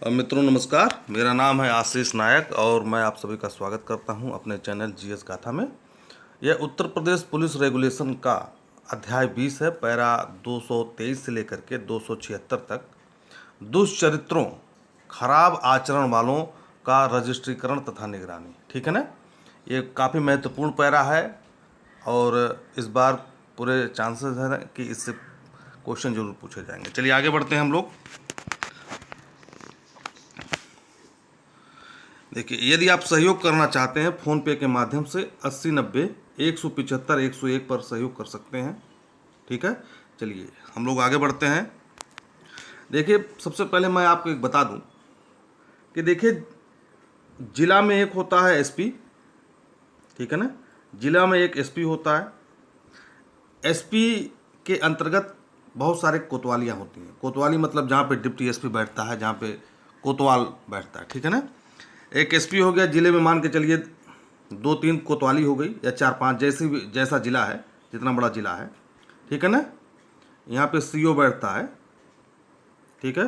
मित्रों नमस्कार। मेरा नाम है आशीष नायक और मैं आप सभी का स्वागत करता हूं अपने चैनल जीएस गाथा में। यह उत्तर प्रदेश पुलिस रेगुलेशन का अध्याय 20 है। पैरा 223 से लेकर के 276 तक दुष्चरित्रों, खराब आचरण वालों का रजिस्ट्रीकरण तथा निगरानी। ठीक है ना, ये काफ़ी महत्वपूर्ण पैरा है और इस बार पूरे चांसेस हैं कि इससे क्वेश्चन जरूर पूछे जाएंगे। चलिए आगे बढ़ते हैं हम लोग। देखिए, यदि आप सहयोग करना चाहते हैं फ़ोनपे के माध्यम से 8090-175-101 पर सहयोग कर सकते हैं। ठीक है, चलिए हम लोग आगे बढ़ते हैं। देखिए, सबसे पहले मैं आपको एक बता दूं कि देखिए, जिला में एक होता है एसपी। ठीक है ना, जिला में एक एसपी होता है। एसपी के अंतर्गत बहुत सारे कोतवालियाँ होती हैं। कोतवाली मतलब जहाँ पे डिप्टी एसपी बैठता है, जहाँ पे कोतवाल बैठता है। ठीक है ना, एक एसपी हो गया। जिले में मान के चलिए 2-3 कोतवाली हो गई या 4-5, जैसा जिला है, जितना बड़ा जिला है। ठीक है ना, यहाँ पे सीओ बैठता है। ठीक है,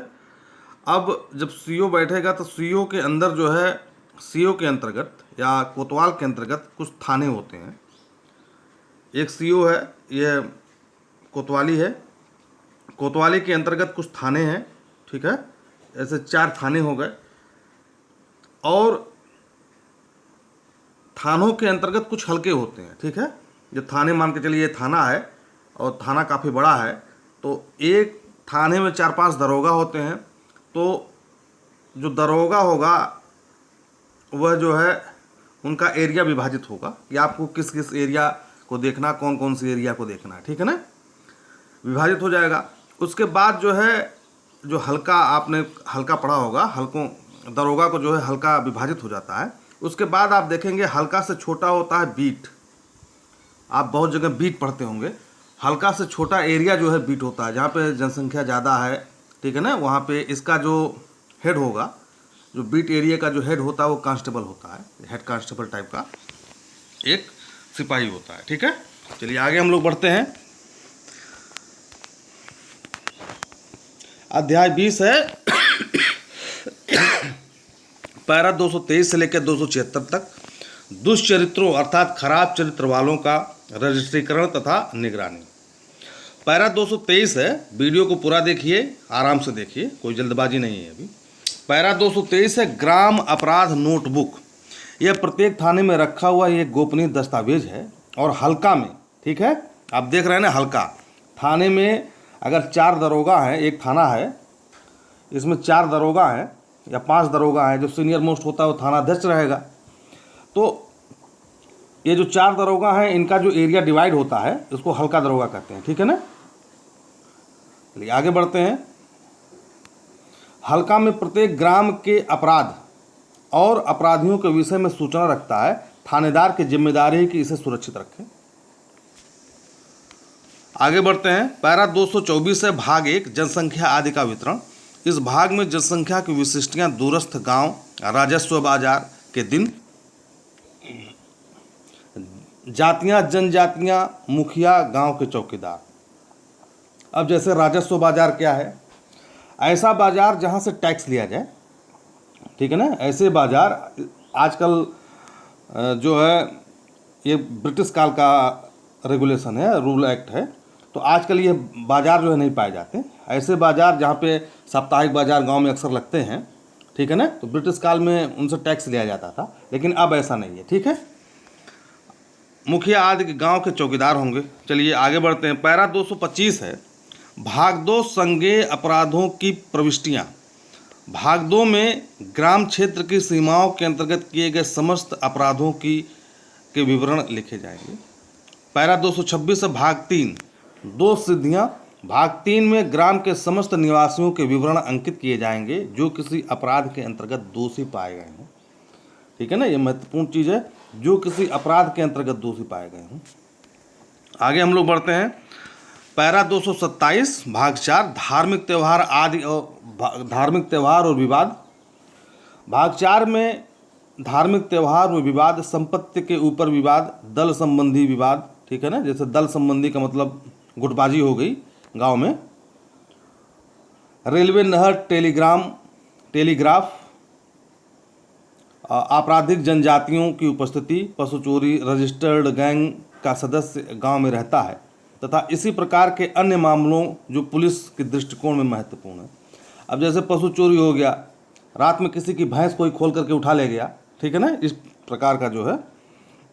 अब जब सीओ बैठेगा तो सीओ के अंदर जो है, सीओ के अंतर्गत या कोतवाल के अंतर्गत कुछ थाने होते हैं। एक सीओ है, यह कोतवाली है। कोतवाली के अंतर्गत कुछ थाने हैं। ठीक है, ऐसे 4 थाने हो गए और थानों के अंतर्गत कुछ हल्के होते हैं। ठीक है, जो थाने मान के चलिए थाना है और थाना काफ़ी बड़ा है, तो एक थाने में 4-5 दरोगा होते हैं। तो जो दरोगा होगा वह जो है, उनका एरिया विभाजित होगा कि आपको किस किस एरिया को देखना, कौन कौन सी एरिया को देखना है। ठीक है ना, विभाजित हो जाएगा। उसके बाद जो है, जो हल्का, आपने हल्का पढ़ा होगा, हल्कों दरोगा को जो है हल्का विभाजित हो जाता है। उसके बाद आप देखेंगे हल्का से छोटा होता है बीट। आप बहुत जगह बीट पढ़ते होंगे। हल्का से छोटा एरिया जो है बीट होता है, जहाँ पे जनसंख्या ज़्यादा है। ठीक है ना, वहाँ पे इसका जो हेड होगा, जो बीट एरिया का जो हेड होता है वो कांस्टेबल होता है। हेड कांस्टेबल टाइप का एक सिपाही होता है। ठीक है, चलिए आगे हम लोग बढ़ते हैं। अध्याय 20 है। पैरा 223 से लेकर 276 तक दुष्चरित्रों अर्थात खराब चरित्र वालों का रजिस्ट्रीकरण तथा निगरानी। पैरा 223 है। वीडियो को पूरा देखिए, आराम से देखिए, कोई जल्दबाजी नहीं है अभी। पैरा 223 है, ग्राम अपराध नोटबुक। यह प्रत्येक थाने में रखा हुआ एक गोपनीय दस्तावेज है और हल्का में, ठीक है, आप देख रहे हैं ना, हल्का थाने में अगर 4 दरोगा हैं, एक थाना है, इसमें 4 दरोगा हैं या 5 दरोगा हैं। जो सीनियर मोस्ट होता है वो थाना अध्यक्ष रहेगा। तो ये जो 4 दरोगा हैं, इनका जो एरिया डिवाइड होता है, इसको हल्का दरोगा कहते हैं। ठीक है ना, चलिए आगे बढ़ते हैं। हल्का में प्रत्येक ग्राम के अपराध और अपराधियों के विषय में सूचना रखता है। थानेदार की जिम्मेदारी है कि इसे सुरक्षित रखें। आगे बढ़ते हैं। पैरा 224 है, भाग 1, जनसंख्या आदि का वितरण। इस भाग में जनसंख्या की विशिष्टियां, दूरस्थ गांव, राजस्व बाजार के दिन, जातियां, जनजातियां, मुखिया, गांव के चौकीदार। अब जैसे राजस्व बाजार क्या है? ऐसा बाजार जहां से टैक्स लिया जाए। ठीक है ना, ऐसे बाजार आजकल जो है, ये ब्रिटिश काल का रेगुलेशन है, रूल एक्ट है। तो आजकल ये बाजार जो है नहीं पाए जाते। ऐसे बाजार जहाँ पे साप्ताहिक बाजार गांव में अक्सर लगते हैं। ठीक है ना, तो ब्रिटिश काल में उनसे टैक्स लिया जाता था, लेकिन अब ऐसा नहीं है। ठीक है, मुखिया आदि के गांव के चौकीदार होंगे। चलिए आगे बढ़ते हैं। पैरा 225 है, भाग 2, संज्ञेय अपराधों की प्रविष्टियाँ। भाग 2 में ग्राम क्षेत्र की सीमाओं के अंतर्गत किए गए समस्त अपराधों के विवरण लिखे जाएंगे। पैरा 226 है, भाग 3, 2 सिद्धियां। भाग 3 में ग्राम के समस्त निवासियों के विवरण अंकित किए जाएंगे जो किसी अपराध के अंतर्गत दोषी पाए गए हों। ठीक है ना, ये महत्वपूर्ण चीज़ है, जो किसी अपराध के अंतर्गत दोषी पाए गए हों। आगे हम लोग बढ़ते हैं। पैरा 227, भाग 4, धार्मिक त्यौहार आदि और धार्मिक त्यौहार और विवाद। भाग 4 में धार्मिक त्यौहार में विवाद, संपत्ति के ऊपर विवाद, दल संबंधी विवाद। ठीक है ना, जैसे दल संबंधी का मतलब गुटबाजी हो गई गांव में। रेलवे, नहर, टेलीग्राम टेलीग्राफ, आपराधिक जनजातियों की उपस्थिति, पशु चोरी, रजिस्टर्ड गैंग का सदस्य गांव में रहता है तथा इसी प्रकार के अन्य मामलों जो पुलिस के दृष्टिकोण में महत्वपूर्ण है। अब जैसे पशु चोरी हो गया, रात में किसी की भैंस कोई खोल करके उठा ले गया, ठीक है ना, इस प्रकार का जो है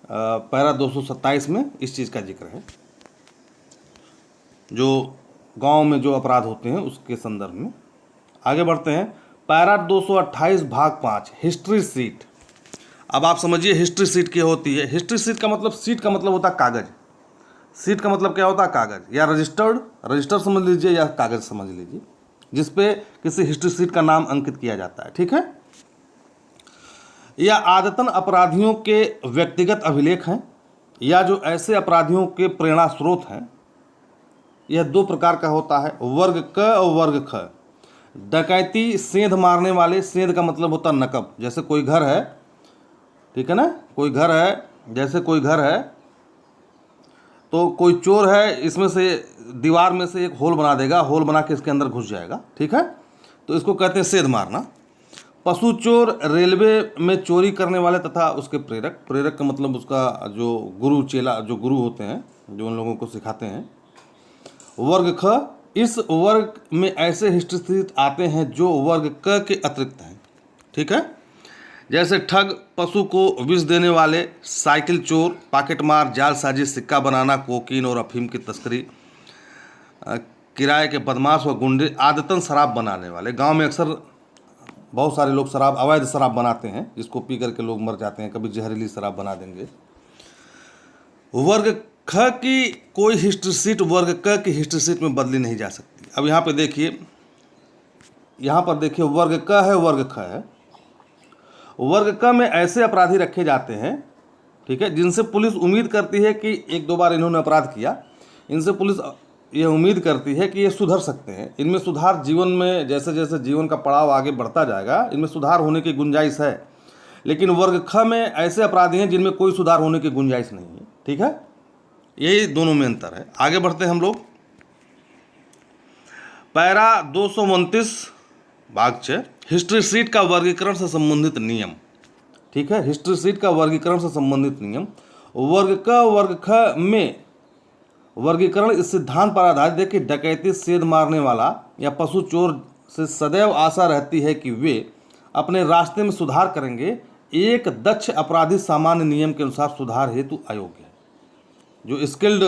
पैरा 227 में इस चीज़ का जिक्र है, जो गांव में जो अपराध होते हैं उसके संदर्भ में। आगे बढ़ते हैं, पैरा 228 भाग 5 हिस्ट्री सीट। अब आप समझिए हिस्ट्री सीट क्या होती है। हिस्ट्री सीट का मतलब, सीट का मतलब होता है कागज, सीट का मतलब क्या होता है कागज, या रजिस्टर समझ लीजिए या कागज समझ लीजिए, जिसपे किसी हिस्ट्री सीट का नाम अंकित किया जाता है, ठीक है। यह आदतन अपराधियों के व्यक्तिगत अभिलेख हैं या जो ऐसे अपराधियों के प्रेरणा स्रोत हैं। यह दो प्रकार का होता है, वर्ग क और वर्ग ख। डकैती सेंध मारने वाले, सेंध का मतलब होता है नकब, जैसे कोई घर है, ठीक है ना, कोई घर है, जैसे कोई घर है तो कोई चोर है, इसमें से दीवार में से एक होल बना देगा, होल बना के इसके अंदर घुस जाएगा, ठीक है, तो इसको कहते हैं सेंध मारना। पशु चोर, रेलवे में चोरी करने वाले तथा उसके प्रेरक, प्रेरक का मतलब उसका जो गुरु चेला, जो गुरु होते हैं जो उन लोगों को सिखाते हैं। वर्ग ख, इस वर्ग में ऐसे हिस्ट्री सीट आते हैं जो वर्ग क के अतिरिक्त हैं, ठीक है, जैसे ठग, पशु को विष देने वाले, साइकिल चोर, पॉकेटमार, जालसाजी, सिक्का बनाना, कोकीन और अफीम की तस्करी, किराए के बदमाश व गुंडे, आदतन शराब बनाने वाले। गांव में अक्सर बहुत सारे लोग शराब, अवैध शराब बनाते हैं, जिसको पी करके लोग मर जाते हैं, कभी जहरीली शराब बना देंगे। वर्ग ख की कोई हिस्ट्री सीट वर्ग क की हिस्ट्री सीट में बदली नहीं जा सकती। अब यहाँ पे देखिए, यहाँ पर देखिए वर्ग क है, वर्ग ख है। वर्ग क में ऐसे अपराधी रखे जाते हैं, ठीक है, जिनसे पुलिस उम्मीद करती है कि एक दो बार इन्होंने अपराध किया, इनसे पुलिस ये उम्मीद करती है कि ये सुधर सकते हैं, इनमें सुधार जीवन में, जैसे जैसे जीवन का पड़ाव आगे बढ़ता जाएगा इनमें सुधार होने की गुंजाइश है। लेकिन वर्ग ख में ऐसे अपराधी हैं जिनमें कोई सुधार होने की गुंजाइश नहीं है, ठीक है, यही दोनों में अंतर है। आगे बढ़ते हैं हम लोग, पैरा 229 भाग 6 हिस्ट्री सीट का वर्गीकरण से संबंधित नियम, ठीक है, हिस्ट्री सीट का वर्गीकरण से संबंधित नियम। वर्ग क वर्ग ख में वर्गीकरण इस सिद्धांत पर आधारित है कि डकैती, सेंध मारने वाला या पशु चोर से सदैव आशा रहती है कि वे अपने रास्ते में सुधार करेंगे। एक दक्ष अपराधी सामान्य नियम के अनुसार सुधार हेतु अयोग्य है। जो स्किल्ड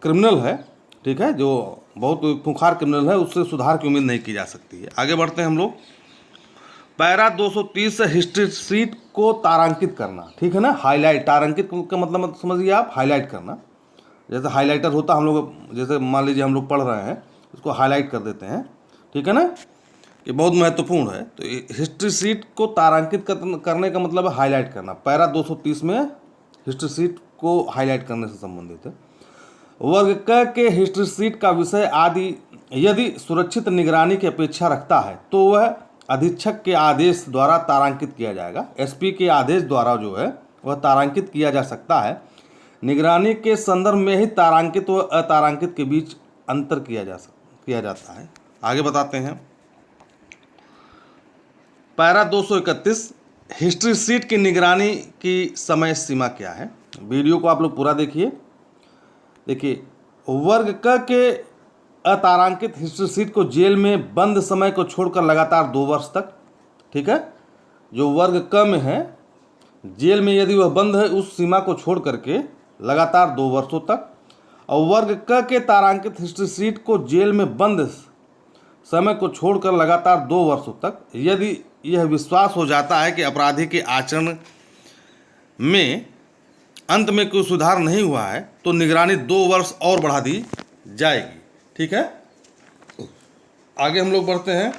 क्रिमिनल है, ठीक है, जो बहुत खूंखार क्रिमिनल है, उससे सुधार की उम्मीद नहीं की जा सकती है। आगे बढ़ते हैं हम लोग, पैरा 230 से हिस्ट्री सीट को तारांकित करना, ठीक है ना, हाईलाइट, तारांकित का मतलब समझिए आप, हाईलाइट करना, जैसे हाईलाइटर होता, हम लोग जैसे मान लीजिए हम लोग पढ़ रहे हैं, उसको हाईलाइट कर देते हैं, ठीक है ना, ये बहुत महत्वपूर्ण है। तो हिस्ट्री सीट को तारांकित करने का मतलब है हाईलाइट करना। पैरा 230 में हिस्ट्री सीट को हाईलाइट करने से संबंधित है। वर्ग क के हिस्ट्री सीट का विषय आदि यदि सुरक्षित निगरानी की अपेक्षा रखता है तो वह अधीक्षक के आदेश द्वारा तारांकित किया जाएगा। एसपी के आदेश द्वारा जो है वह तारांकित किया जा सकता है। निगरानी के संदर्भ में ही तारांकित व अतारांकित के बीच अंतर किया जाता है। आगे बताते हैं, पैरा 231 हिस्ट्री सीट की निगरानी की समय सीमा क्या है। वीडियो को आप लोग पूरा देखिए। देखिए, वर्ग क के अतारांकित हिस्ट्री सीट को जेल में बंद समय को छोड़कर लगातार 2 वर्ष तक, ठीक है, जो वर्ग क में है, जेल में यदि वह बंद है उस सीमा को छोड़ करके लगातार 2 वर्षों तक, और वर्ग क के तारांकित हिस्ट्री सीट को जेल में बंद समय को छोड़कर लगातार 2 वर्षों तक, यदि यह विश्वास हो जाता है कि अपराधी के आचरण में अंत में कोई सुधार नहीं हुआ है तो निगरानी 2 वर्ष और बढ़ा दी जाएगी, ठीक है। आगे हम लोग बढ़ते हैं,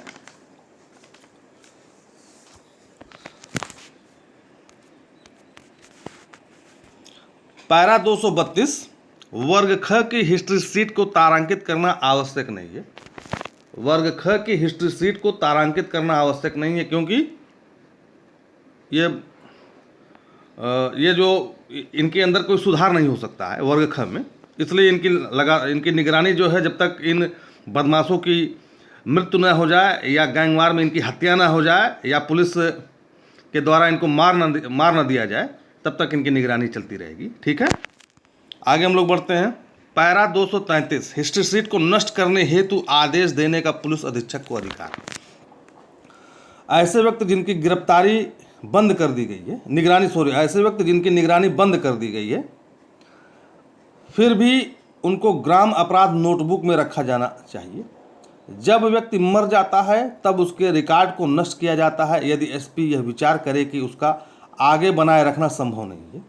पैरा 232 वर्ग ख की हिस्ट्री सीट को तारांकित करना आवश्यक नहीं है। वर्ग ख की हिस्ट्री सीट को तारांकित करना आवश्यक नहीं है क्योंकि ये जो इनके अंदर कोई सुधार नहीं हो सकता है वर्ग ख में, इसलिए इनकी निगरानी जो है जब तक इन बदमाशों की मृत्यु न हो जाए या गैंगवार में इनकी हत्या ना हो जाए या पुलिस के द्वारा इनको मार न दिया जाए, तब तक इनकी निगरानी चलती रहेगी। ठीक है, आगे हम लोग बढ़ते हैं। पैरा 233 हिस्ट्री सीट को नष्ट करने हेतु आदेश देने का पुलिस अधीक्षक को अधिकार। ऐसे व्यक्ति जिनकी गिरफ्तारी बंद कर दी गई है, ऐसे व्यक्ति जिनकी निगरानी बंद कर दी गई है, फिर भी उनको ग्राम अपराध नोटबुक में रखा जाना चाहिए। जब व्यक्ति मर जाता है तब उसके रिकॉर्ड को नष्ट किया जाता है यदि एसपी यह विचार करे कि उसका आगे बनाए रखना संभव नहीं है।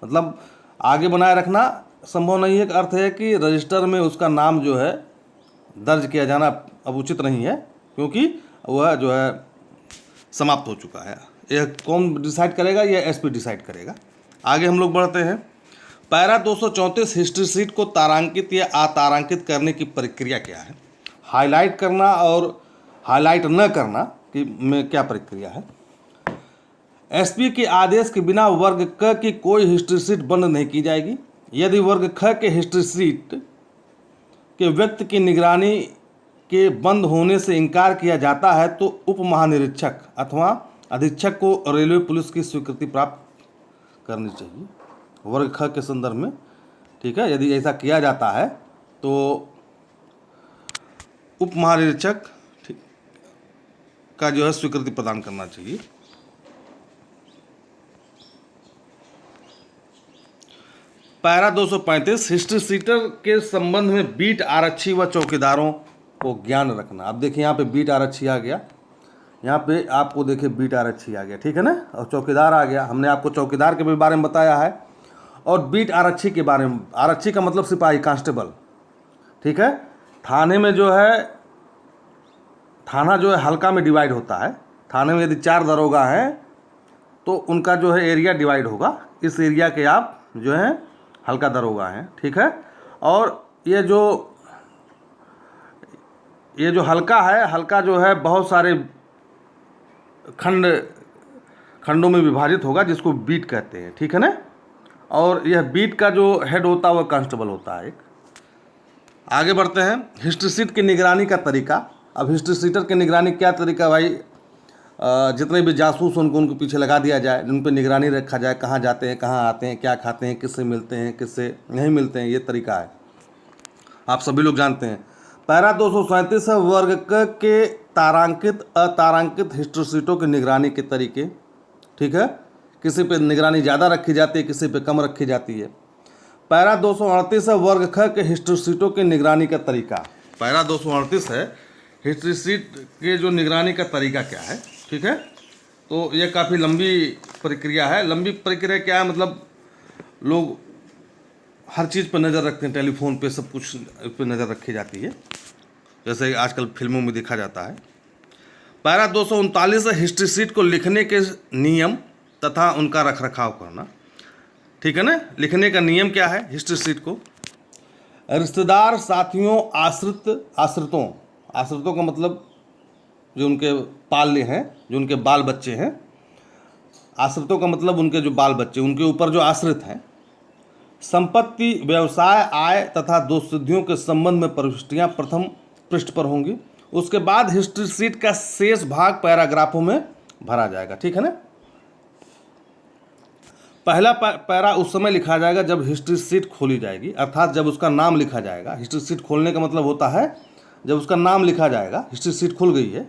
मतलब आगे बनाए रखना संभव नहीं है का अर्थ है कि रजिस्टर में उसका नाम जो है दर्ज किया जाना अब उचित नहीं है, क्योंकि वह जो है समाप्त हो चुका है। यह कौन डिसाइड करेगा? यह एसपी डिसाइड करेगा। आगे हम लोग बढ़ते हैं। पैरा 234 हिस्ट्री सीट को तारांकित या अतारांकित करने की प्रक्रिया क्या है? हाईलाइट करना और हाईलाइट न करना की में क्या प्रक्रिया है? एसपी के आदेश के बिना वर्ग क की कोई हिस्ट्री सीट बंद नहीं की जाएगी। यदि वर्ग ख के हिस्ट्री सीट के व्यक्ति की निगरानी के बंद होने से इनकार किया जाता है तो उप महानिरीक्षक अथवा अधीक्षक को रेलवे पुलिस की स्वीकृति प्राप्त करनी चाहिए वर्ग ख के संदर्भ में। ठीक है, यदि ऐसा किया जाता है तो उप महानिरीक्षक का जो है स्वीकृति प्रदान करना चाहिए। पैरा 235 हिस्ट्री सीटर के संबंध में बीट आरक्षी व चौकीदारों को ज्ञान रखना। अब देखिए यहाँ पे बीट आरक्षी आ गया, यहाँ पे आपको देखिए बीट आरक्षी आ गया, ठीक है ना, और चौकीदार आ गया। हमने आपको चौकीदार के भी बारे में बताया है और बीट आरक्षी के बारे में। आरक्षी का मतलब सिपाही, कांस्टेबल। ठीक है, थाने में जो है, थाना जो है हल्का में डिवाइड होता है। थाने में यदि 4 दरोगा हैं तो उनका जो है एरिया डिवाइड होगा। इस एरिया के आप जो है हल्का दरोगा हैं। ठीक है, और ये जो हल्का है, हल्का जो है बहुत सारे खंडों में विभाजित होगा जिसको बीट कहते हैं। ठीक है ना, और यह बीट का जो हेड होता है वह कांस्टेबल होता है एक। आगे बढ़ते हैं। हिस्ट्री सीट की निगरानी का तरीका। अब हिस्ट्री सीटर की निगरानी क्या तरीका भाई? जितने भी जासूस उनके पीछे लगा दिया जाए, उन पर निगरानी रखा जाए, कहाँ जाते हैं, कहाँ आते हैं, क्या खाते हैं, किससे मिलते हैं, किससे नहीं मिलते हैं, ये तरीका है, आप सभी लोग जानते हैं। पैरा 237 है वर्ग क के तारांकित अतारांकित हिस्ट्री सीटों की निगरानी के तरीके। ठीक है, किसी पे निगरानी ज़्यादा रखी जाती है, किसी पे कम रखी जाती है। पैरा 238 है वर्ग ख के हिस्ट्री सीटों की निगरानी का तरीका। पैरा 238 है हिस्ट्री सीट के जो निगरानी का तरीका क्या है। ठीक है, तो ये काफ़ी लंबी प्रक्रिया है। लंबी प्रक्रिया क्या है? मतलब लोग हर चीज़ पर नज़र रखते हैं, टेलीफोन पे सब कुछ पे नज़र रखी जाती है, जैसे आजकल फिल्मों में देखा जाता है। पैरा 239 है हिस्ट्री सीट को लिखने के नियम तथा उनका रखरखाव करना। ठीक है ना, लिखने का नियम क्या है हिस्ट्री सीट को? रिश्तेदार, साथियों, आश्रितों का मतलब जो उनके पाले हैं, जो उनके बाल बच्चे हैं। आश्रितों का मतलब उनके जो बाल बच्चे, उनके ऊपर जो आश्रित हैं। संपत्ति, व्यवसाय, आय तथा दोस्तियों के संबंध में प्रविष्टियां प्रथम पृष्ठ पर होंगी। उसके बाद हिस्ट्री सीट का शेष भाग पैराग्राफों में भरा जाएगा। ठीक है ना, पहला पैरा उस समय लिखा जाएगा जब हिस्ट्री सीट खोली जाएगी, अर्थात जब उसका नाम लिखा जाएगा। हिस्ट्री सीट खोलने का मतलब होता है जब उसका नाम लिखा जाएगा, हिस्ट्री सीट खुल गई है।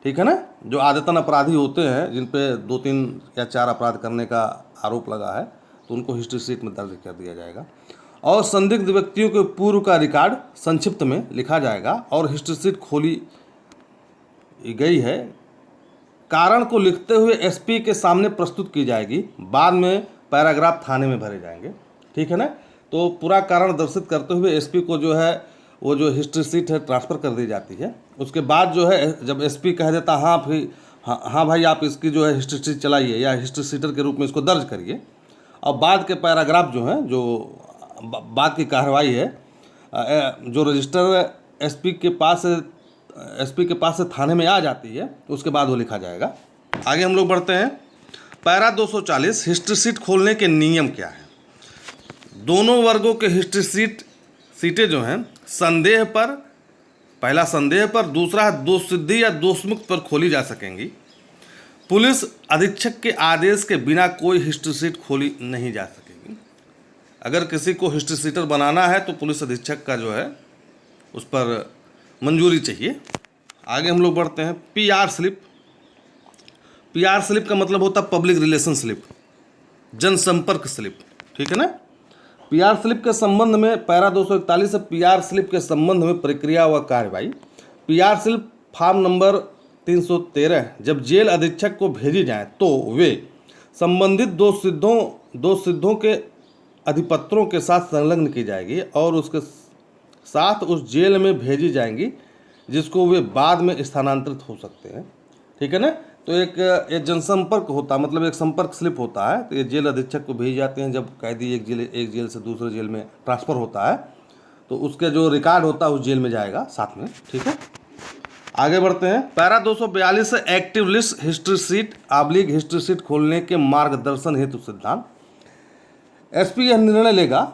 ठीक है ना, जो आदतन अपराधी होते हैं, जिन पे 2, 3 या 4 अपराध करने का आरोप लगा है, तो उनको हिस्ट्री सीट में दर्ज कर दिया जाएगा। और संदिग्ध व्यक्तियों के पूर्व का रिकॉर्ड संक्षिप्त में लिखा जाएगा और हिस्ट्री सीट खोली गई है कारण को लिखते हुए एसपी के सामने प्रस्तुत की जाएगी। बाद में पैराग्राफ थाने में भरे जाएंगे। ठीक है ना, तो पूरा कारण दर्शित करते हुए एसपी को जो है वो जो हिस्ट्री सीट है ट्रांसफ़र कर दी जाती है। उसके बाद जो है जब एसपी कह देता हाँ भाई आप इसकी जो है हिस्ट्री सीट चलाइए या हिस्ट्री सीटर के रूप में इसको दर्ज करिए, और बाद के पैराग्राफ जो हैं, जो बाद की कार्रवाई है, जो रजिस्टर एसपी के पास से थाने में आ जाती है, तो उसके बाद वो लिखा जाएगा। आगे हम लोग बढ़ते हैं। पैरा 240 हिस्ट्री सीट खोलने के नियम क्या है? दोनों वर्गों के हिस्ट्री सीटें जो हैं संदेह पर पहला संदेह पर, दूसरा है दोषसिद्धि या दोषमुक्त पर खोली जा सकेंगी। पुलिस अधीक्षक के आदेश के बिना कोई हिस्ट्री शीट खोली नहीं जा सकेगी। अगर किसी को हिस्ट्री शीटर बनाना है तो पुलिस अधीक्षक का जो है उस पर मंजूरी चाहिए। आगे हम लोग बढ़ते हैं। PR slip. पीआर स्लिप का मतलब होता है पब्लिक रिलेशन स्लिप, जनसंपर्क स्लिप, ठीक है ना। पीआर स्लिप के संबंध में पैरा 241 से पीआर स्लिप के संबंध में प्रक्रिया व कार्यवाही। पीआर स्लिप फॉर्म नंबर 313 जब जेल अधीक्षक को भेजी जाए तो वे संबंधित दो सिद्धों के अधिपत्रों के साथ संलग्न की जाएगी और उसके साथ उस जेल में भेजी जाएंगी जिसको वे बाद में स्थानांतरित हो सकते हैं, ठीक है ना। तो एक जनसंपर्क होता, मतलब एक संपर्क स्लिप होता है। तो ये जेल अधीक्षक को भेज जाते हैं जब कैदी एक जेल से दूसरे जेल में ट्रांसफ़र होता है, तो उसके जो रिकॉर्ड होता है उस जेल में जाएगा साथ में, ठीक है। आगे बढ़ते हैं। पैरा 242 से active list history sheet / history sheet खोलने के मार्गदर्शन हेतु सिद्धांत। एसपी यह निर्णय लेगा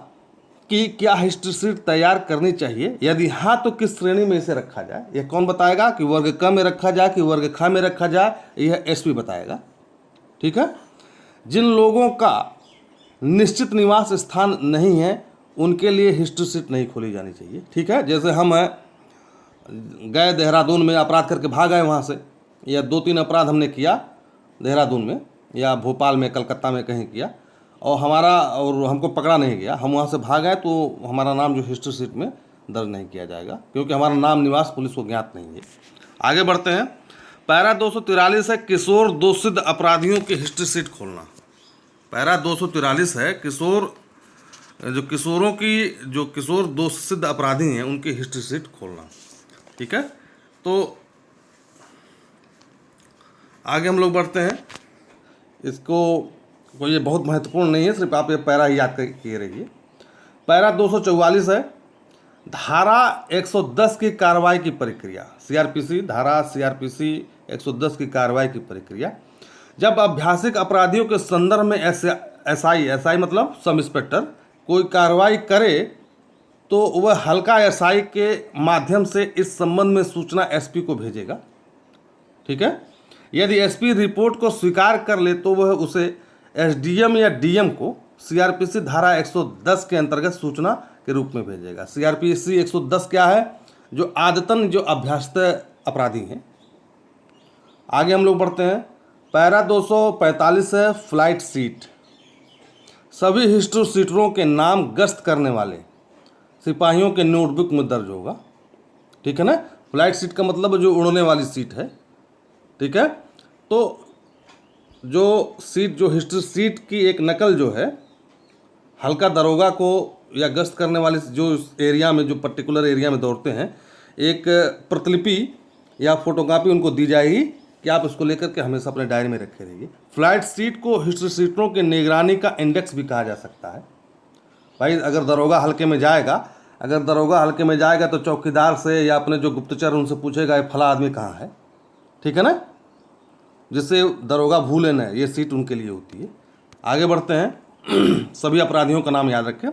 कि क्या हिस्ट्री शीट तैयार करनी चाहिए, यदि हाँ तो किस श्रेणी में इसे रखा जाए। यह कौन बताएगा कि वर्ग क में रखा जाए कि वर्ग ख में रखा जाए, यह एसपी बताएगा, ठीक है। जिन लोगों का निश्चित निवास स्थान नहीं है उनके लिए हिस्ट्री शीट नहीं खोली जानी चाहिए, ठीक है। जैसे हम गए देहरादून में, अपराध करके भाग आए वहाँ से, या 2-3 अपराध हमने किया देहरादून में या भोपाल में, कलकत्ता में कहीं किया, और हमको पकड़ा नहीं गया, हम वहाँ से भाग आए, तो हमारा नाम जो हिस्ट्री शीट में दर्ज नहीं किया जाएगा क्योंकि हमारा नाम निवास पुलिस को ज्ञात नहीं है। आगे बढ़ते हैं। पैरा 243 है किशोर दोषसिद्ध अपराधियों की हिस्ट्री शीट खोलना। पैरा 243 है जो किशोर दोषसिद्ध अपराधी हैं उनकी हिस्ट्री शीट खोलना, ठीक है। तो आगे हम लोग बढ़ते हैं। इसको कोई ये बहुत महत्वपूर्ण नहीं है, सिर्फ आप ये पैरा ही याद किए रहिए। पैरा 244 है धारा 110 की कार्रवाई की प्रक्रिया। सीआरपीसी धारा 110 की कार्रवाई की प्रक्रिया। जब अभ्यासिक अपराधियों के संदर्भ में एसआई मतलब सब इंस्पेक्टर कोई कार्रवाई करे तो वह हल्का एसआई के माध्यम से इस संबंध में सूचना एसपी को भेजेगा, ठीक है। यदि एसपी रिपोर्ट को स्वीकार कर ले तो वह उसे एसडीएम या डीएम को सीआरपीसी धारा 110 के अंतर्गत सूचना के रूप में भेजेगा। सीआरपीसी 110 क्या है? जो आदतन जो अभ्यस्त अपराधी हैं। आगे हम लोग बढ़ते हैं। पैरा 245 है फ्लाइट सीट। सभी हिस्ट्री सीटरों के नाम गश्त करने वाले सिपाहियों के नोटबुक में दर्ज होगा, ठीक है ना। फ्लाइट सीट का मतलब जो उड़ने वाली सीट है, ठीक है। तो जो हिस्ट्री सीट की एक नकल जो है हल्का दरोगा को या गश्त करने वाले जो एरिया में, जो पर्टिकुलर एरिया में दौड़ते हैं, एक प्रतिलिपि या फोटोकॉपी उनको दी जाएगी कि आप इसको लेकर के हमेशा अपने डायरी में रखे रहिए। फ्लाइट सीट को हिस्ट्री सीटरों के निगरानी का इंडेक्स भी कहा जा सकता है। भाई अगर दरोगा हल्के में जाएगा तो चौकीदार से या अपने जो गुप्तचर उनसे पूछेगा ये फला आदमी कहाँ है, ठीक है ना, जिससे दरोगा भूले न, ये सीट उनके लिए होती है। आगे बढ़ते हैं। सभी अपराधियों का नाम याद रखें।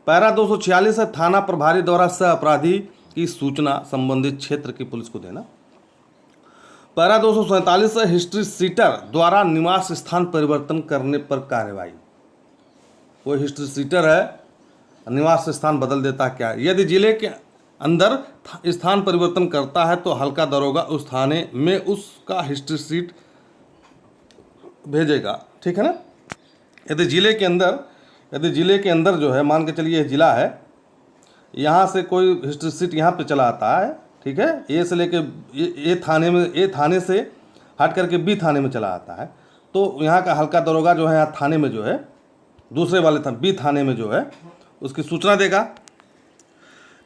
पैरा 246 है थाना प्रभारी द्वारा सह अपराधी की सूचना संबंधित क्षेत्र की पुलिस को देना। पैरा 247 है हिस्ट्री सीटर द्वारा निवास स्थान परिवर्तन करने पर कार्रवाई। कोई हिस्ट्री सीटर है, निवास स्थान बदल देता है क्या, यदि जिले के अंदर स्थान परिवर्तन करता है तो हल्का दरोगा उस थाने में उसका हिस्ट्री सीट भेजेगा, ठीक है ना। यदि जिले के अंदर जो है, मान के चलिए जिला है, यहाँ से कोई हिस्ट्री सीट यहाँ पे चला आता है, ठीक है, ए से लेके ए थाने से हट करके बी थाने में चला आता है, तो यहाँ का हल्का दरोगा जो है यहाँ थाने में जो है, दूसरे वाले बी थाने में जो है उसकी सूचना देगा।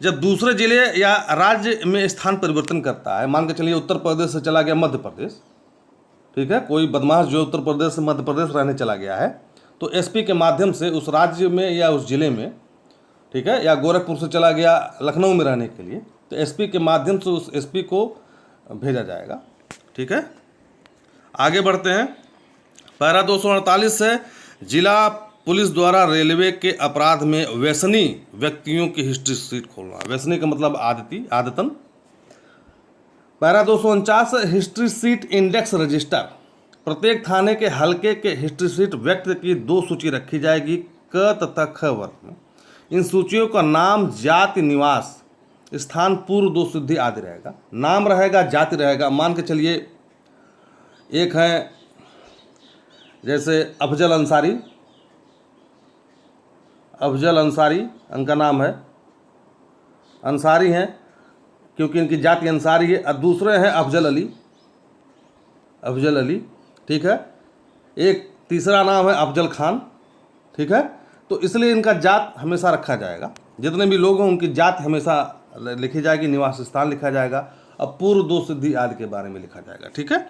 जब दूसरे जिले या राज्य में स्थान परिवर्तन करता है, मान के चलिए उत्तर प्रदेश से चला गया मध्य प्रदेश, ठीक है, कोई बदमाश जो उत्तर प्रदेश से मध्य प्रदेश रहने चला गया है, तो एसपी के माध्यम से उस राज्य में या उस जिले में, ठीक है, या गोरखपुर से चला गया लखनऊ में रहने के लिए, तो एसपी के माध्यम से उस एसपी को भेजा जाएगा, ठीक है। आगे बढ़ते हैं। पैरा 248 है जिला पुलिस द्वारा रेलवे के अपराध में व्यसनी व्यक्तियों की हिस्ट्री सीट खोलना। व्यसनी का मतलब आदतन, para 249 history seat index register. प्रत्येक थाने के हलके के हिस्ट्री सीट व्यक्ति की 2 सूची रखी जाएगी, क तथा ख वर्ग में। इन सूचियों का नाम, जाति, निवास स्थान, पूर्व 2 सिद्धि आदि रहेगा। नाम रहेगा, जाति रहेगा। मान के चलिए एक है जैसे अफजल अंसारी, उनका नाम है अंसारी हैं क्योंकि इनकी जाति अंसारी है। और दूसरे हैं अफजल अली, ठीक है। एक तीसरा नाम है अफजल खान, ठीक है। तो इसलिए इनका जात हमेशा रखा जाएगा। जितने भी लोग हैं उनकी जात हमेशा लिखी जाएगी, निवास स्थान लिखा जाएगा और पूर्व 2 सिद्धि आदि के बारे में लिखा जाएगा, ठीक है,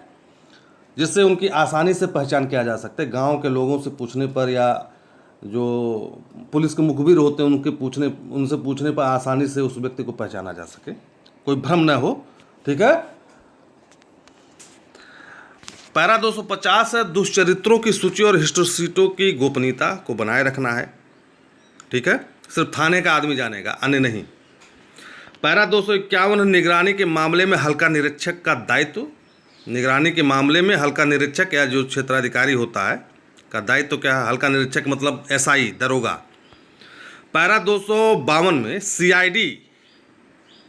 जिससे उनकी आसानी से पहचान किया जा सकता है। गांव के लोगों से पूछने पर या जो पुलिस के मुखबिर होते हैं उनसे पूछने पर आसानी से उस व्यक्ति को पहचाना जा सके, कोई भ्रम न हो, ठीक है। पैरा 250 है, दुष्चरित्रों की सूची और हिस्ट्री सीटों की गोपनीयता को बनाए रखना है, ठीक है। सिर्फ थाने का आदमी जानेगा, अन्य नहीं। पैरा 251 निगरानी के मामले में हल्का निरीक्षक का दायित्व। निगरानी के मामले में हल्का निरीक्षक या जो क्षेत्राधिकारी होता है का दायित्व क्या है? हल्का निरीक्षक मतलब एसआई, दरोगा। पैरा 252 में सीआईडी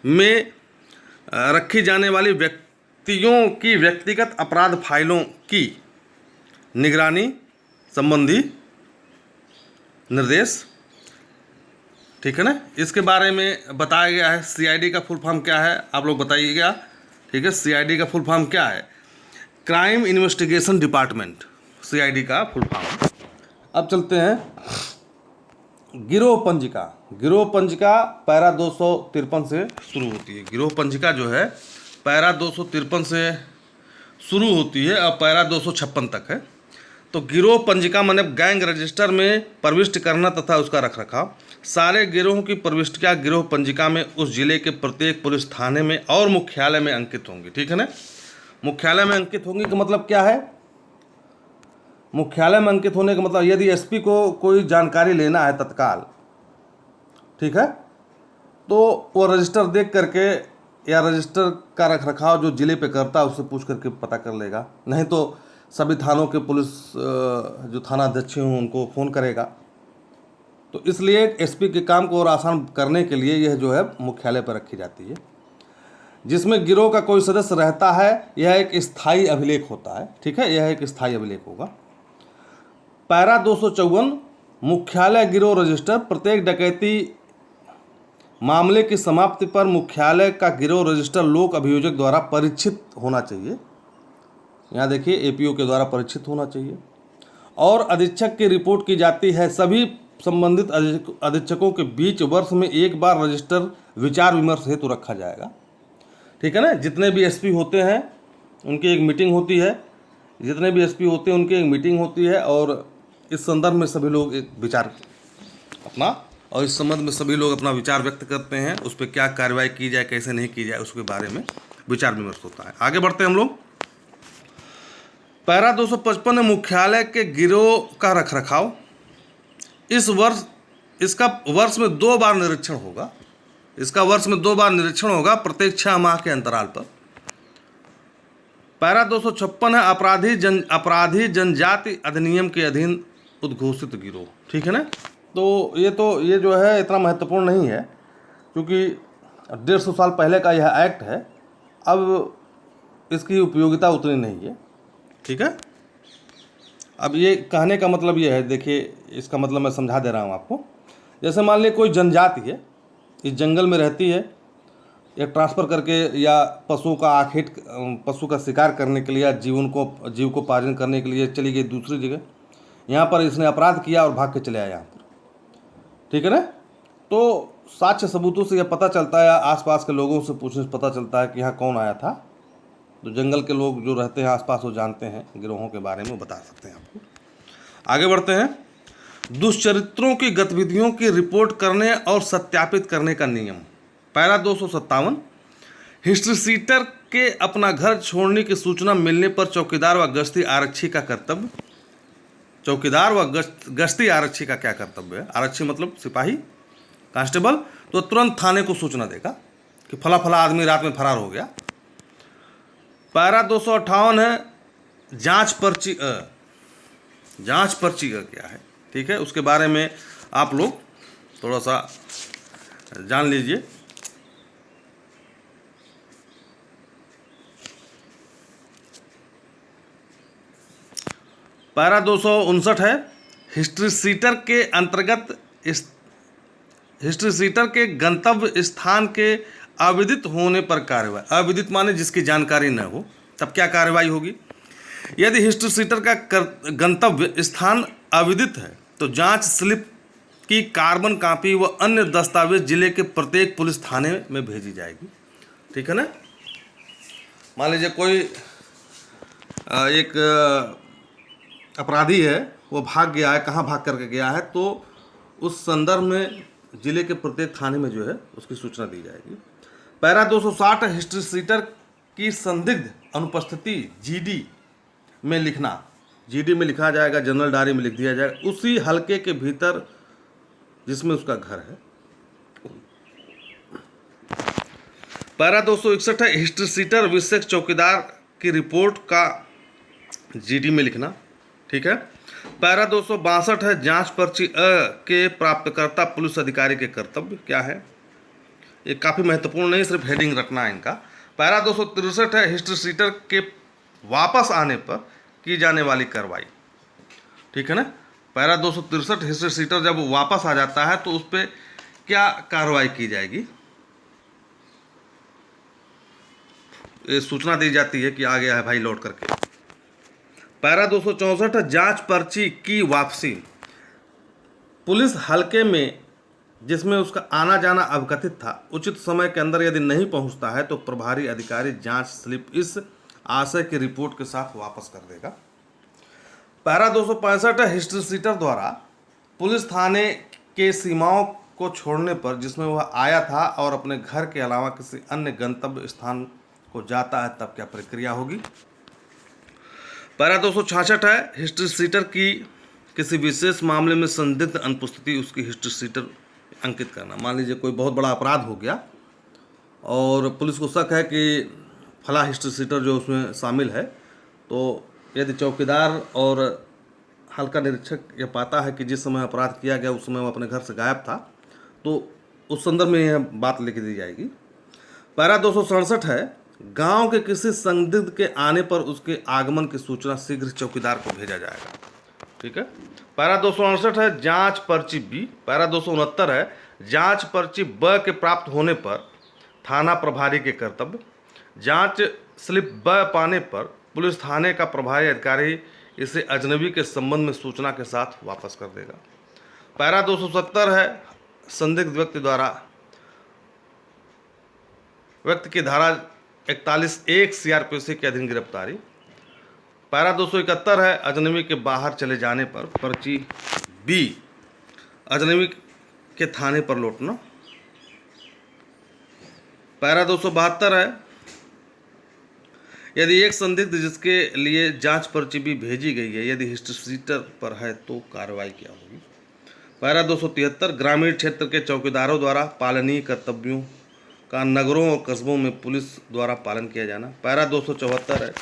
में रखी जाने वाली व्यक्तियों की व्यक्तिगत अपराध फाइलों की निगरानी संबंधी निर्देश, ठीक है ना। इसके बारे में बताया गया है। सीआईडी का फुल फॉर्म क्या है आप लोग बताइएगा, ठीक है। सीआईडी का फुल फॉर्म क्या है? क्राइम इन्वेस्टिगेशन डिपार्टमेंट, सीआईडी का फुल फॉर्म। अब चलते हैं गिरोह पंजिका। गिरोह पंजिका पैरा 253 से शुरू होती है। गिरोह पंजिका जो है पैरा 253 से शुरू होती है और पैरा 256 तक है। तो गिरोह पंजिका मतलब गैंग रजिस्टर में प्रविष्ट करना तथा उसका रखरखाव। सारे गिरोहों की प्रविष्टियाँ गिरोह पंजिका में उस जिले के प्रत्येक पुलिस थाने में और मुख्यालय में अंकित होंगी, ठीक है ना। मुख्यालय में अंकित होंगी का मतलब क्या है? मुख्यालय में अंकित होने का मतलब यदि एसपी को कोई जानकारी लेना है तत्काल, ठीक है, तो वो रजिस्टर देख करके या रजिस्टर का रखरखाव जो जिले पे करता है उससे पूछ करके पता कर लेगा। नहीं तो सभी थानों के पुलिस जो थाना अध्यक्ष हों उनको फ़ोन करेगा। तो इसलिए एसपी के काम को और आसान करने के लिए यह जो है मुख्यालय पर रखी जाती है। जिसमें गिरोह का कोई सदस्य रहता है यह एक स्थायी अभिलेख होता है, ठीक है, यह एक स्थायी अभिलेख होगा। पैरा 254 मुख्यालय गिरोह रजिस्टर। प्रत्येक डकैती मामले की समाप्ति पर मुख्यालय का गिरोह रजिस्टर लोक अभियोजक द्वारा परीक्षित होना चाहिए। यहाँ देखिए एपीओ के द्वारा परीक्षित होना चाहिए और अधीक्षक की रिपोर्ट की जाती है। सभी संबंधित अधीक्षकों के बीच वर्ष में एक बार रजिस्टर विचार विमर्श हेतु रखा जाएगा, ठीक है ना। जितने भी एसपी होते हैं उनकी एक मीटिंग होती है, जितने भी एसपी होते हैं उनकी एक मीटिंग होती है और इस संदर्भ में सभी लोग एक विचार अपना और इस संबंध में सभी लोग अपना विचार व्यक्त करते हैं। उस पर क्या कार्रवाई की जाए, कैसे नहीं की जाए, उसके बारे में विचार विमर्श होता है। आगे बढ़ते हैं हम लोग। पैरा 255 मुख्यालय के गिरोह का रखरखाव। इसका वर्ष में 2 बार निरीक्षण होगा। इसका वर्ष में 2 बार निरीक्षण होगा प्रत्येक 6 माह के अंतराल पर। पैरा 256 है अपराधी जनजाति अधिनियम के अधीन उद्घोषित गिरोह, ठीक है ना। तो ये जो है इतना महत्वपूर्ण नहीं है क्योंकि 150 साल पहले का यह एक्ट है। अब इसकी उपयोगिता उतनी नहीं है, ठीक है। अब ये कहने का मतलब ये है, देखिए इसका मतलब मैं समझा दे रहा हूँ आपको। जैसे मान लीजिए कोई जनजाति है, इस जंगल में रहती है, या ट्रांसफ़र करके या पशु का शिकार करने के लिए या जीव को पालन करने के लिए चली गई दूसरी जगह। यहाँ पर इसने अपराध किया और भाग के चले आया यहाँ पर, ठीक है ना। तो साक्ष्य सबूतों से यह पता चलता है, आसपास के लोगों से पूछने से पता चलता है कि यहाँ कौन आया था। तो जंगल के लोग जो रहते हैं आसपास वो जानते हैं, गिरोहों के बारे में बता सकते हैं आपको। आगे बढ़ते हैं। दुष्चरित्रों की गतिविधियों की रिपोर्ट करने और सत्यापित करने का नियम। पैरा 257 हिस्ट्री सीटर के अपना घर छोड़ने की सूचना मिलने पर चौकीदार व गश्ती आरक्षी का कर्तव्य। चौकीदार व गश्ती आरक्षी का क्या कर्तव्य है? आरक्षी मतलब सिपाही, कांस्टेबल। तो तुरंत थाने को सूचना देगा कि फला फला आदमी रात में फरार हो गया। पैरा 258 है जांच पर्ची जांच पर्ची का क्या है, ठीक है, उसके बारे में आप लोग थोड़ा सा जान लीजिए। पैरा 259 है हिस्ट्री सीटर के अंतर्गत हिस्ट्री सीटर के गंतव्य स्थान के अविदित होने पर कार्रवाई। अविदित माने जिसकी जानकारी न हो, तब क्या कार्रवाई होगी। यदि हिस्ट्री सीटर का गंतव्य स्थान अविदित है तो जांच स्लिप की कार्बन कॉपी व अन्य दस्तावेज जिले के प्रत्येक पुलिस थाने में भेजी जाएगी, ठीक है ना। मान लीजिए कोई एक अपराधी है, वो भाग गया है, कहाँ भाग करके गया है, तो उस संदर्भ में जिले के प्रत्येक थाने में जो है उसकी सूचना दी जाएगी। पैरा 260 हिस्ट्री सीटर की संदिग्ध अनुपस्थिति जीडी में लिखना। जीडी में लिखा जाएगा, जनरल डायरी में लिख दिया जाएगा उसी हलके के भीतर जिसमें उसका घर है। पैरा 261 है हिस्ट्री सीटर विशेष चौकीदार की रिपोर्ट का जीडी में लिखना, ठीक है। पैरा 262 है जांच पर्ची के प्राप्तकर्ता पुलिस अधिकारी के कर्तव्य क्या है। ये काफ़ी महत्वपूर्ण नहीं, सिर्फ हेडिंग रखना है इनका। पैरा 263 है हिस्ट्री सीटर के वापस आने पर की जाने वाली कार्रवाई, ठीक है ना। पैरा 263 हिस्ट्री सीटर जब वापस आ जाता है तो उस पर क्या कार्रवाई की जाएगी, ये सूचना दी जाती है कि आ गया है भाई लौट करके। पैरा 264 जांच पर्ची की वापसी। पुलिस हलके में जिसमें उसका आना जाना अवकथित था उचित समय के अंदर यदि नहीं पहुंचता है तो प्रभारी अधिकारी जांच स्लिप इस आशय की रिपोर्ट के साथ वापस कर देगा। पैरा 265 हिस्ट्री सीटर द्वारा पुलिस थाने के सीमाओं को छोड़ने पर जिसमें वह आया था और अपने घर के अलावा किसी अन्य गंतव्य स्थान को जाता है तब क्या प्रक्रिया होगी। पैरा 266 है हिस्ट्री सीटर की किसी विशेष मामले में संदिग्ध अनुपस्थिति उसकी हिस्ट्री सीटर अंकित करना। मान लीजिए कोई बहुत बड़ा अपराध हो गया और पुलिस को शक है कि फला हिस्ट्री सीटर जो उसमें शामिल है, तो यदि चौकीदार और हल्का निरीक्षक यह पाता है कि जिस समय अपराध किया गया उस समय वो अपने घर से गायब था, तो उस संदर्भ में यह बात लिख दी जाएगी। पैरा 267 है गांव के किसी संदिग्ध के आने पर उसके आगमन की सूचना शीघ्र चौकीदार को भेजा जाएगा, ठीक है। पैरा 268 है जांच पर्ची बी। पैरा 269 है जांच पर्ची ब के प्राप्त होने पर थाना प्रभारी के कर्तव्य। जांच स्लिप ब पाने पर पुलिस थाने का प्रभारी अधिकारी इसे अजनबी के संबंध में सूचना के साथ वापस कर देगा। पैरा 270 है संदिग्ध व्यक्ति की धारा 41(1) CRPC के अधीन गिरफ्तारी। पैरा 271 है अजनबी के बाहर चले जाने पर पर्ची बी अजनबी के थाने पर लौटना। पैरा 272 है यदि एक संदिग्ध जिसके लिए जांच पर्ची भी भेजी गई है यदि हिस्ट्री सीटर पर है तो कार्रवाई क्या होगी। पैरा 273 ग्रामीण क्षेत्र के चौकीदारों द्वारा पालनीय कर्तव्यों का नगरों और कस्बों में पुलिस द्वारा पालन किया जाना। पैरा 274 है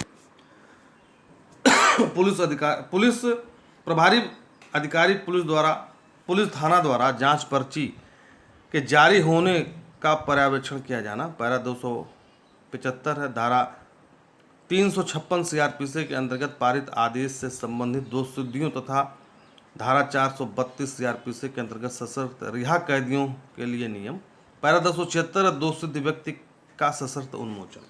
पुलिस प्रभारी अधिकारी पुलिस थाना द्वारा जांच पर्ची के जारी होने का पर्यवेक्षण किया जाना। पैरा 275 है धारा 356 CRPC के अंतर्गत पारित आदेश से संबंधित दोषसिद्धियों तथा धारा 432 CRPC के अंतर्गत सशर्त रिहा कैदियों के लिए नियम। पैरा 276 दोषसिद्ध व्यक्ति का सशर्त उन्मोचन।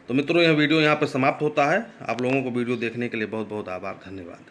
तो मित्रों यह वीडियो यहाँ पर समाप्त होता है। आप लोगों को वीडियो देखने के लिए बहुत बहुत आभार, धन्यवाद।